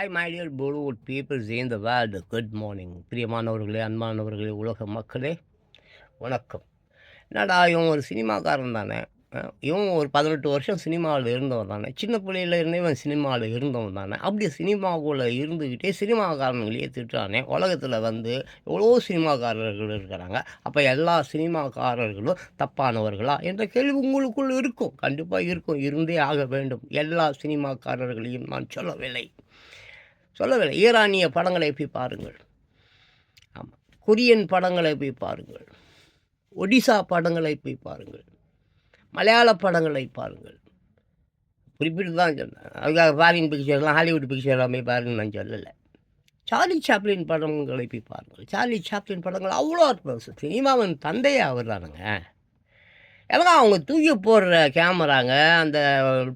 Hi my dear Bollywood peoples in the world good morning. பிரியமானவர்களே, அன்பானவர்களே, உலக மக்களே, வணக்கம். என்னடா இவன் ஒரு சினிமாக்காரன் தானே, இவன் ஒரு 18 வருஷம் சினிமாவில் இருந்தவன் தானே, சின்ன பிள்ளையில இருந்தே இவன் சினிமாவில் இருந்தவன் தானே, அப்படி சினிமாவுக்குள்ளே இருந்துக்கிட்டே சினிமாக்காரங்களையே திட்டுறானே. உலகத்தில் வந்து எவ்வளோ சினிமாக்காரர்கள் இருக்கிறாங்க, அப்போ எல்லா சினிமாக்காரர்களும் தப்பானவர்களா என்ற கேள்வி உங்களுக்குள் இருக்கும், கண்டிப்பாக இருக்கும், இருந்தே ஆக வேண்டும். எல்லா சினிமாக்காரர்களையும் நான் சொல்லவில்லை. ஈரானிய படங்களை போய் பாருங்கள். ஆமாம், கொரியன் படங்களை போய் பாருங்கள், ஒடிசா படங்களை போய் பாருங்கள், மலையாள படங்களை பாருங்கள். குறிப்பிட்டு தான் சொன்னேன். அதுக்காக ஃபாரின் பிக்சர்லாம், ஹாலிவுட் பிக்சர்லாம் போய் பாருங்கன்னு நான் சொல்லலை. சார்லி சாப்ளின் படங்களை போய் பாருங்கள். சார்லி சாப்ளின் படங்கள் அவ்வளோ அற்புதம். சினிமாவின் தந்தையே அவர் தானுங்க. எல்லாம் அவங்க தூக்கி போடுற கேமராங்க, அந்த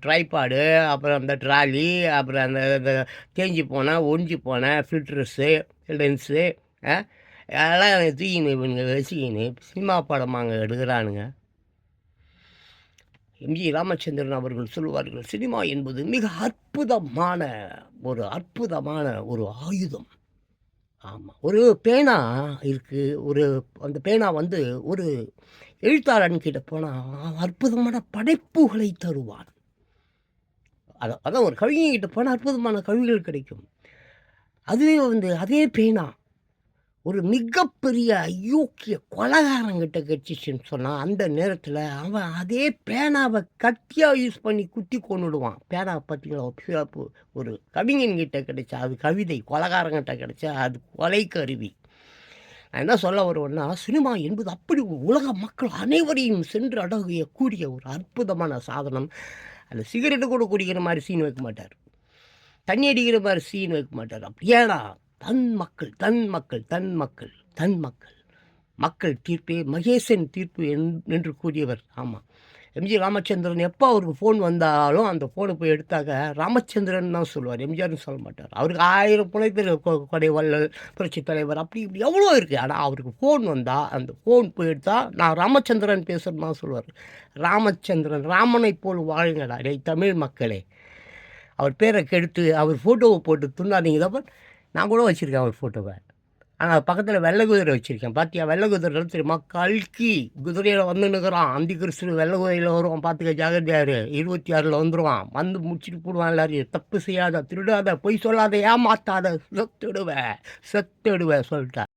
ட்ரைபாடு, அப்புறம் அந்த ட்ராலி, அப்புறம் அந்த தேஞ்சு போன ஒடிஞ்சு போன ஃபில்டர்ஸு, லென்ஸு, அதெல்லாம் தூக்கின்னு இவனுங்க வச்சுக்கின்னு சினிமா படமாங்க எடுக்கிறானுங்க. எம்ஜி ராமச்சந்திரன் அவர்கள் சொல்லுவார்கள், சினிமா என்பது மிக அற்புதமான ஒரு ஆயுதம். ஆமாம், ஒரு பேனா இருக்குது. அந்த பேனா வந்து ஒரு எழுத்தாளன் கிட்ட போனால் அற்புதமான படைப்புகளை தருவான். அதான் ஒரு கவிஞர்கிட்ட போனால் அற்புதமான கவிகள் கிடைக்கும். அதுவே வந்து அதே பேனா ஒரு மிகப்பெரிய அயோக்கிய கொலகாரங்கிட்ட கிடச்சிச்சின்னு சொன்னால், அந்த நேரத்தில் அவன் அதே பேனாவை கத்தியாக யூஸ் பண்ணி குத்தி கொண்டுடுவான். பேனாவை பார்த்தீங்களா, ஒரு கவிஞன்கிட்ட கிடைச்சா அது கவிதை, கொலகாரங்கிட்ட கிடைச்சா அது கொலை கருவி. நான் என்ன சொல்ல வருவேன்னா, சினிமா என்பது அப்படி உலக மக்கள் அனைவரையும் சென்று அடங்கக்கூடிய ஒரு அற்புதமான சாதனம். அதில் சிகரெட்டு கூட குடிக்கிற மாதிரி சீன் வைக்க மாட்டார், தண்ணி அடிக்கிற மாதிரி சீன் வைக்க மாட்டார். அப்படி ஏன்னா தன் மக்கள் மக்கள் தீர்ப்பே மகேசன் தீர்ப்பு என்று கூறியவர். ஆமாம், எம்ஜி ராமச்சந்திரன் எப்போ அவருக்கு ஃபோன் வந்தாலும் அந்த ஃபோனை போய் எடுத்தாக்க ராமச்சந்திரன் தான் சொல்லுவார், எம்ஜிஆர்னு சொல்ல மாட்டார். அவருக்கு 1000 புனைப்பேர், கொடை வள்ளல், புரட்சி தலைவர், அப்படி இப்படி எவ்வளோ இருக்குது. ஆனால் அவருக்கு ஃபோன் வந்தால் அந்த ஃபோன் போய் எடுத்தால் நான் ராமச்சந்திரன் பேசுகிறேன்னு தான் சொல்லுவார். ராமச்சந்திரன், ராமனை போல் வாழுங்கடா டேய் தமிழ் மக்களே. அவர் பேரை கெடுத்து அவர் ஃபோட்டோவை போட்டு துண்ணாதீங்க. தான் நான் கூட வச்சுருக்கேன் அவர் ஃபோட்டோவை. ஆனால் பக்கத்தில் வெள்ளை குதிரை வச்சுருக்கேன். பார்த்தியா, வெள்ளை குதிரை தெரியுமா, கல்கி குதிரையில் வந்துன்னுக்குறான். அந்தி கிறிஸ்து வெள்ளை குதிரையில் வருவான், பார்த்துக்க ஜாகிரதையாரு. 26 வந்துடுவான், வந்து முடிச்சுட்டு போடுவான் எல்லாரையும். தப்பு செய்யாத, திருடாத, பொய் சொல்லாத, ஏமாத்தாத, செத்துடுவேன் சொல்லிட்டேன்.